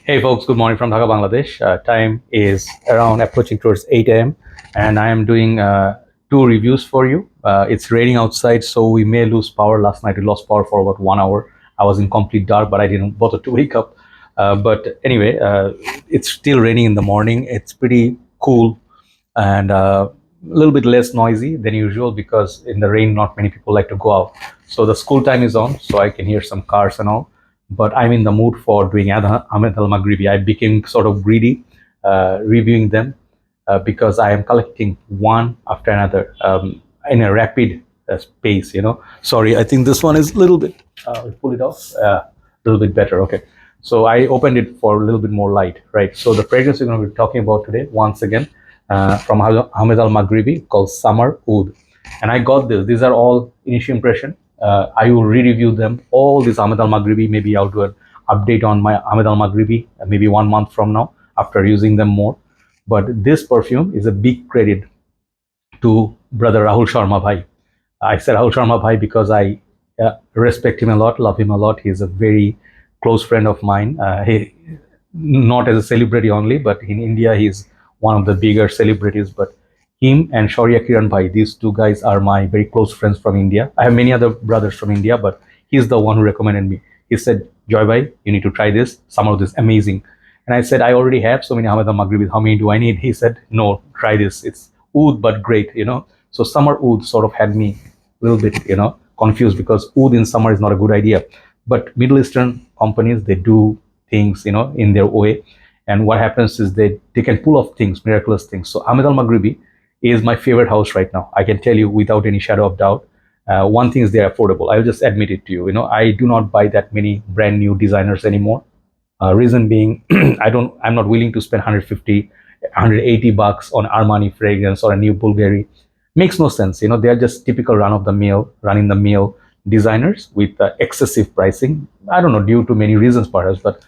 Hey folks, good morning from Dhaka, Bangladesh. Time is around approaching towards 8 a.m. and I am doing two reviews for you. It's raining outside, so we may lose power. Last night we lost power for about 1 hour. I was in complete dark, but I didn't bother to wake up. But anyway, it's still raining in the morning. It's pretty cool and a little bit less noisy than usual because in the rain, not many people like to go out. So the school time is on, so I can hear some cars and all. But I'm in the mood for doing Ahmed Al Maghribi. I became sort of greedy, reviewing them because I am collecting one after another in a rapid pace. Sorry, I think this one is a little bit. Pull it off. A little bit better. Okay. So I opened it for a little bit more light, right? So the fragrance we're going to be talking about today, once again, from Ahmed Al Maghribi, called Summer Oud. And I got this. These are all initial impression. I will re-review them. All these Ahmed Al Maghribi. Maybe I'll do an update on my Ahmed Al Maghribi maybe 1 month from now after using them more. But this perfume is a big credit to brother Rahul Sharma Bhai. I said Rahul Sharma Bhai because I respect him a lot, love him a lot. He's a very close friend of mine. He not as a celebrity only, but in India he's one of the bigger celebrities. But him and Shaurya Kiran Bhai, these two guys are my very close friends from India. I have many other brothers from India, but he's the one who recommended me. He said, Joy Bhai, you need to try this. Some of this amazing. And I said, I already have so many Ahmed Al Maghribis. How many do I need? He said, no, try this. It's oud, but great. So summer oud sort of had me a little bit, confused because oud in summer is not a good idea. But Middle Eastern companies, they do things, in their way. And what happens is they can pull off things, miraculous things. So Ahmed Al Maghribi is my favorite house right now. I can tell you without any shadow of doubt. One thing is they're affordable. I'll just admit it to you. I do not buy that many brand new designers anymore. Reason being, I'm not willing to spend 150, 180 bucks on Armani fragrance or a new Bulgari. Makes no sense. They're just typical running the mill designers with excessive pricing. I don't know, due to many reasons perhaps, but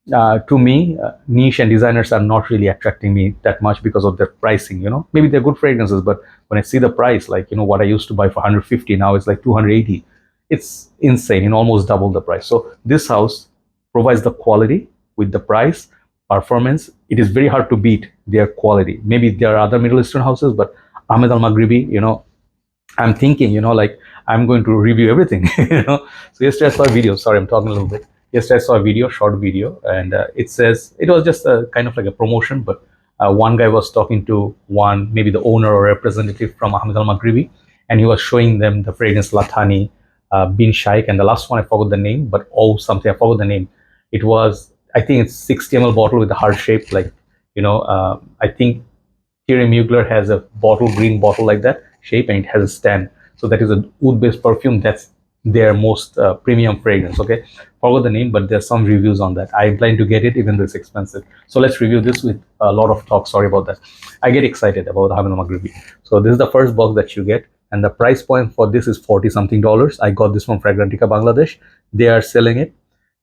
to me, niche and designers are not really attracting me that much because of their pricing. Maybe they're good fragrances, but when I see the price, like what I used to buy for 150, now it's like 280. It's insane, almost double the price. So this house provides the quality with the price, performance. It is very hard to beat their quality. Maybe there are other Middle Eastern houses, but Ahmed Al Maghribi, I'm thinking, like I'm going to review everything. So yesterday I saw a video. Sorry, I'm talking a little bit. Yesterday I saw a video, short video, and it says it was just a kind of like a promotion, but one guy was talking to maybe the owner or representative from Ahmed Al Maghribi, and he was showing them the fragrance Lathani, Bin Shaikh, and the last one I forgot the name, but something I forgot the name. It was, I think it's 60 ml bottle with a heart shape, like I think Thierry Mugler has a green bottle like that shape, and it has a stand. So that is a oud-based perfume. That's their most premium fragrance. Okay, forgot the name, but there's some reviews on that. I plan to get it, even though it's expensive. So let's review this with a lot of talk. Sorry about that. I get excited about Ahmed Al Maghribi. So this is the first box that you get, and the price point for this is $40 something. I got this from Fragrantica, Bangladesh. They are selling it,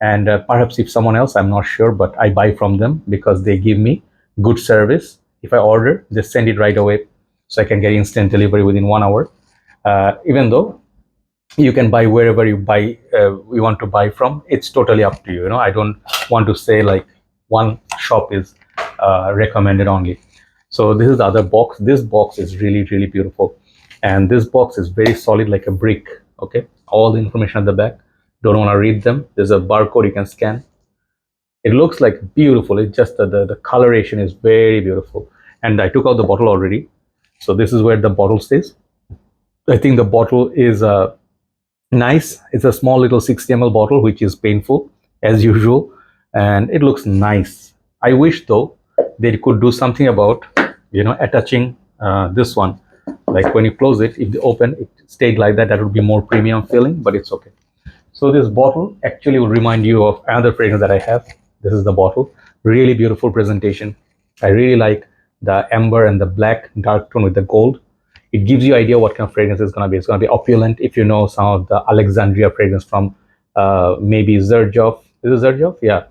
and perhaps if someone else, I'm not sure, but I buy from them because they give me good service. If I order, they send it right away, so I can get instant delivery within 1 hour. Even though you can buy wherever you want to buy from, it's totally up to you. I don't want to say like one shop is recommended only. So this is the other box. This box is really, really beautiful, and this box is very solid, like a brick. Okay, all the information at the back. Don't want to read them. There's a barcode you can scan. It looks like beautiful. It's just the coloration is very beautiful. And I took out the bottle already. So this is where the bottle stays. I think the bottle is nice. It's a small little 60 ml bottle, which is painful as usual. And it looks nice. I wish though they could do something about, attaching this one. Like when you close it, if you open, it stayed like that. That would be more premium feeling, but it's okay. So this bottle actually will remind you of another fragrance that I have. This is the bottle. Really beautiful presentation. I really like the amber and the black dark tone with the gold. It gives you idea what kind of fragrance it's going to be. It's going to be opulent. If you know some of the Alexandria fragrance from maybe Xerjoff. Is it Xerjoff? Yeah.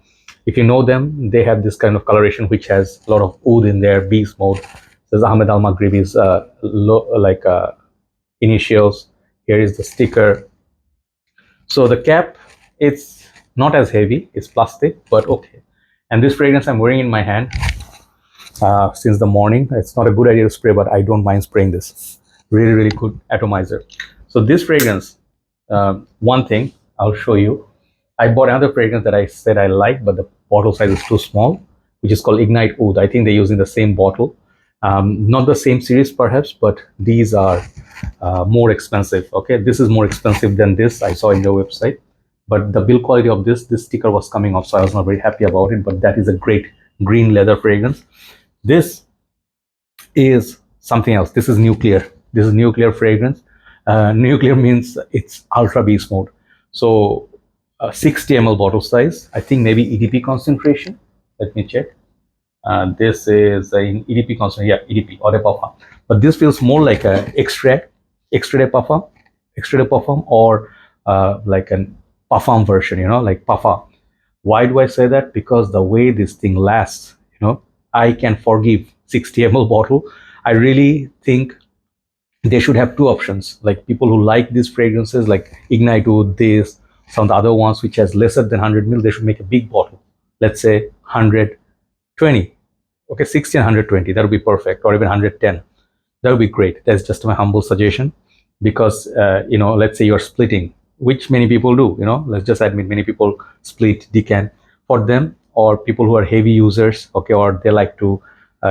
If you know them, they have this kind of coloration which has a lot of oud in there, beast mode. This is Ahmed Al Maghribi's initials. Here is the sticker. So the cap, it's not as heavy. It's plastic, but okay. And this fragrance I'm wearing in my hand since the morning. It's not a good idea to spray, but I don't mind spraying this. Really, really good atomizer. So this fragrance, one thing I'll show you. I bought another fragrance that I said I like, but the bottle size is too small, which is called Ignite Oud. I think they're using the same bottle. Not the same series perhaps, but these are more expensive. Okay, this is more expensive than this I saw in your website. But the build quality of this sticker was coming off, so I was not very happy about it. But that is a great green leather fragrance. This is something else. This is nuclear. This is nuclear fragrance. Nuclear means it's ultra beast mode. So 60 ml bottle size. I think maybe EDP concentration. Let me check. This is in EDP concentration. Yeah, EDP or a parfum. But this feels more like a extrait de parfum, or like an parfum version. You know, like parfum. Why do I say that? Because the way this thing lasts, you know, I can forgive 60 ml bottle. I really think they should have two options. Like people who like these fragrances, like Ignite with this, some of the other ones which has lesser than 100 ml, they should make a big bottle. Let's say 120. Okay, 60 and 120. That would be perfect, or even 110. That would be great. That's just my humble suggestion, because you know, let's say you're splitting, which many people do. You know, let's just admit many people split Decant. For them, or people who are heavy users, okay, or they like to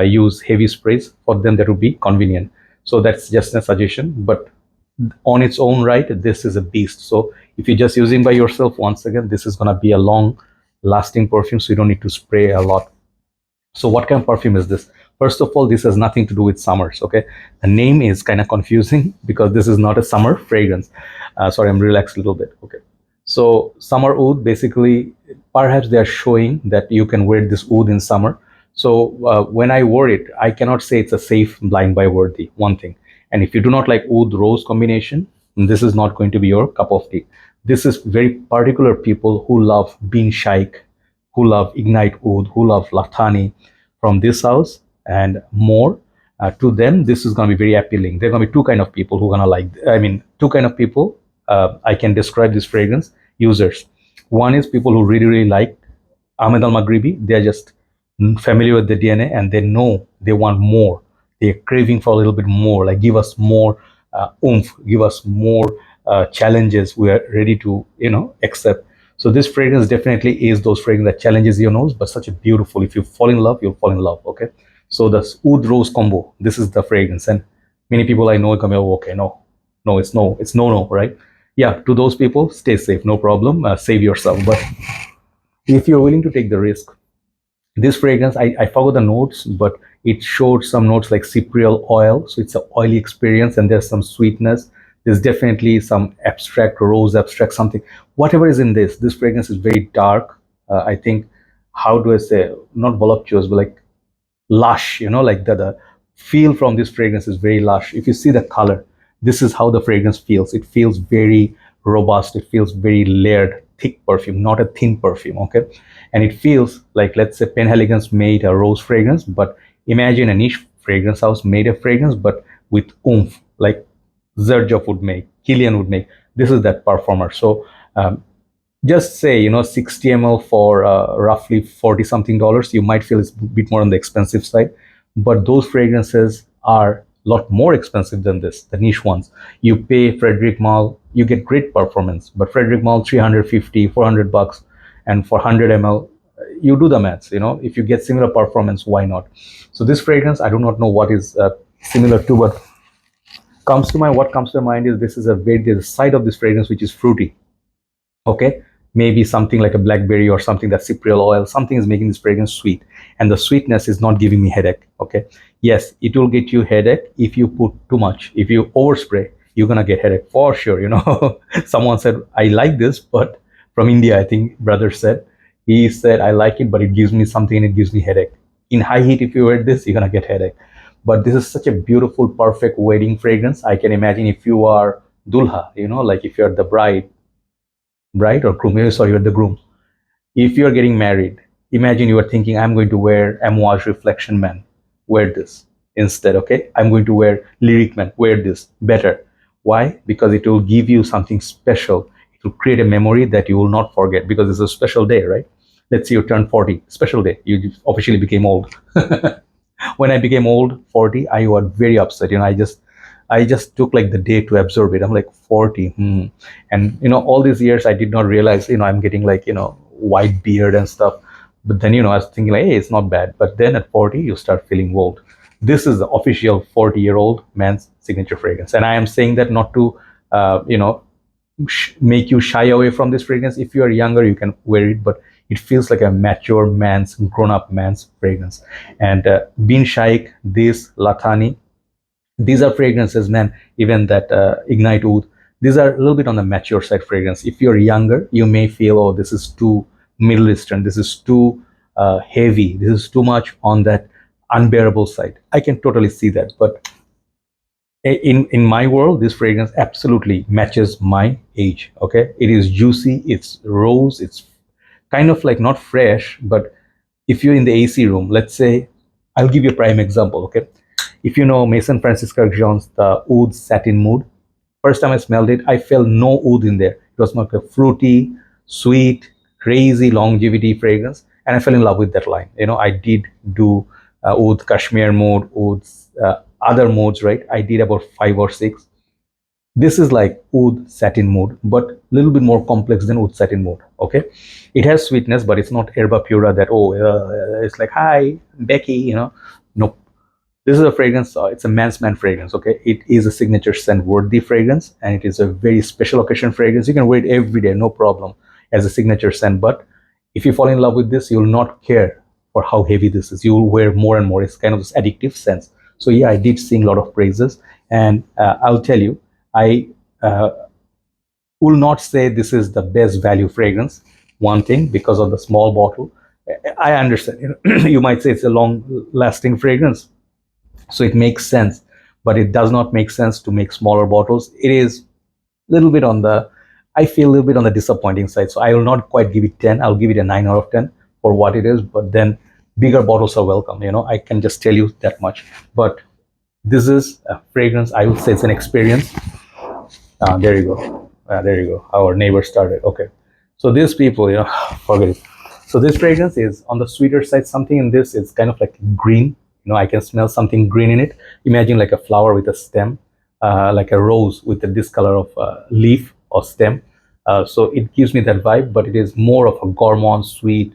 use heavy sprays, for them that would be convenient. So that's just a suggestion. But on its own right, this is a beast. So if you're just using by yourself, once again, this is going to be a long lasting perfume, so you don't need to spray a lot. So what kind of perfume is this? First of all, this has nothing to do with summers. Okay, the name is kind of confusing because this is not a summer fragrance. Sorry, I'm relaxed a little bit. Okay, so summer oud, basically, perhaps they are showing that you can wear this oud in summer. So when I wore it, I cannot say it's a safe blind buy worthy, one thing. And if you do not like oud rose combination, this is not going to be your cup of tea. This is very particular people who love bean shaik, who love Ignite Oud, who love Lathani from this house and more. To them, this is going to be very appealing. There are going to be two kind of people who are going to like, I mean, two kind of people I can describe this fragrance users. One is people who really, really like Ahmed Al Maghribi. They are just familiar with the DNA and they know they want more. They're craving for a little bit more, like give us more oomph, give us more challenges. We are ready to, you know, accept. So this fragrance definitely is those fragrance that challenges your nose, but such a beautiful. If you fall in love, you'll fall in love. Okay. So the oud rose combo. This is the fragrance, and many people I know come here. Okay, no, no, it's no, right? Yeah, to those people, stay safe, no problem. Save yourself. But if you're willing to take the risk, this fragrance, I forgot the notes, but it showed some notes like cypriol oil. So it's an oily experience, and there's some sweetness. There's definitely some abstract, rose abstract, something. Whatever is in this fragrance is very dark. I think, how do I say, not voluptuous, but like lush, you know, like the feel from this fragrance is very lush. If you see the color, this is how the fragrance feels. It feels very robust. It feels very layered, thick perfume, not a thin perfume. Okay, and it feels like, let's say Penhaligon's made a rose fragrance, but imagine a niche fragrance house made a fragrance but with oomph, like Zerjoff would make, Killian would make. This is that performer. So just say, you know, 60 ml for roughly 40 something dollars. You might feel it's a bit more on the expensive side, but those fragrances are a lot more expensive than this, the niche ones. You pay Frederic Malle, you get great performance, but Frederic Malle 350 400 bucks, and for 100 ml, you do the maths, you know, if you get similar performance, why not? So this fragrance, I do not know what is similar to, but what comes to mind is this is a very, there's a side of this fragrance which is fruity. Okay, maybe something like a blackberry or something, that cypriol oil, something is making this fragrance sweet, and the sweetness is not giving me headache. Okay, yes, it will get you headache if you put too much. If you overspray, you're gonna get headache for sure, you know. Someone said I like this, but from India, I think brother said, he said I like it, but it gives me something and it gives me headache. In high heat, if you wear this, you're gonna get headache. But this is such a beautiful, perfect wedding fragrance. I can imagine if you are dulha, you know, like if you're the bride or groom, sorry, you're the groom. If you're getting married, imagine you are thinking, I'm going to wear Amouage Reflection Man, wear this instead. Okay, I'm going to wear Lyric Man, wear this better. Why? Because it will give you something special. It will create a memory that you will not forget, because it's a special day, right? let's say you turn 40, special day, you just officially became old. When I became old, 40, I was very upset. I just took like the day to absorb it. I'm like 40, and all these years I did not realize I'm getting like white beard and stuff. But then I was thinking like, hey, it's not bad. But then at 40, you start feeling old. This is the official 40-year-old man's signature fragrance, and I am saying that not to make you shy away from this fragrance. If you are younger, you can wear it, but it feels like a mature man's, grown-up man's fragrance. And Bin Shaikh, this Latani, these are fragrances, man, even that Ignite Oud, these are a little bit on the mature side fragrance. If you're younger, you may feel, oh, this is too Middle Eastern, this is too heavy, this is too much on that unbearable side. I can totally see that. But in my world, this fragrance absolutely matches my age. Okay, it is juicy, it's rose, it's kind of like not fresh, but if you're in the AC room, let's say, I'll give you a prime example. Okay, if you know Maison Francisca Jones, the oud satin mood, first time I smelled it, I felt no oud in there. It was like a fruity, sweet, crazy longevity fragrance, and I fell in love with that line. I did do oud Kashmir mood, oud other modes, right? I did about 5 or 6. This is like oud satin mood, but a little bit more complex than oud satin mood. Okay, it has sweetness, but it's not herba pura that it's like, hi Becky, nope. This is a fragrance, it's a man's man fragrance. Okay, it is a signature scent worthy fragrance, and it is a very special occasion fragrance. You can wear it every day, no problem, as a signature scent. But if you fall in love with this, you will not care for how heavy this is. You will wear more and more. It's kind of this addictive sense. So yeah, I did sing a lot of praises, and I'll tell you, I will not say this is the best value fragrance. One thing, because of the small bottle, I understand. You might say it's a long-lasting fragrance, so it makes sense, but it does not make sense to make smaller bottles. It is a little bit on the, I feel a little bit on the disappointing side. So I will not quite give it 10. I'll give it a 9 out of 10 for what it is. But then bigger bottles are welcome. I can just tell you that much. But this is a fragrance. I would say it's an experience. There you go. There you go. Our neighbor started. Okay. So these people, forget it. So this fragrance is on the sweeter side. Something in this is kind of like green. I can smell something green in it. Imagine like a flower with a stem, like a rose with this color of leaf or stem. So it gives me that vibe, but it is more of a gourmand, sweet,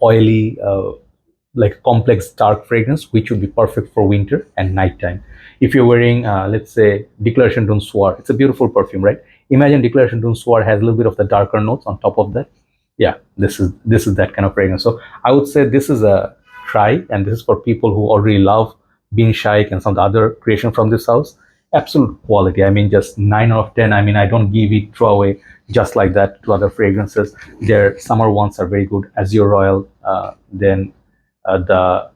oily, like complex dark fragrance, which would be perfect for winter and nighttime. If you're wearing, let's say, Declaration d'un Soir, it's a beautiful perfume, right? Imagine Declaration d'un Soir has a little bit of the darker notes on top of that. Yeah, this is that kind of fragrance. So I would say this is a try, and this is for people who already love Bin Shaikh and some of the other creation from this house. Absolute quality. I mean, just 9 out of 10. I mean, I don't give it throwaway just like that to other fragrances. Their summer ones are very good. Azure Royal, then the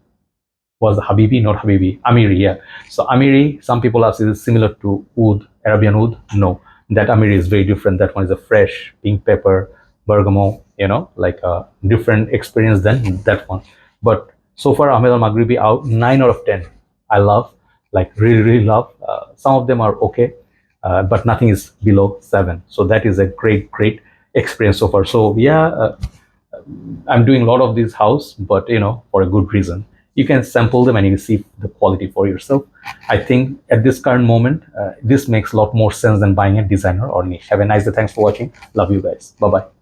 was the Habibi, not Habibi, Amiri. Yeah. So Amiri, some people ask, is it similar to oud, Arabian oud? No, that Amiri is very different. That one is a fresh pink pepper, bergamot. Like a different experience than that one. But so far, Ahmed Al Maghribi out 9 out of 10. I love, like really love. Some of them are okay, but nothing is below 7. So that is a great experience so far. So yeah, I'm doing a lot of these house, but for a good reason. You can sample them and you see the quality for yourself. I think at this current moment, this makes a lot more sense than buying a designer or niche. Have a nice day. Thanks for watching. Love you guys. Bye bye.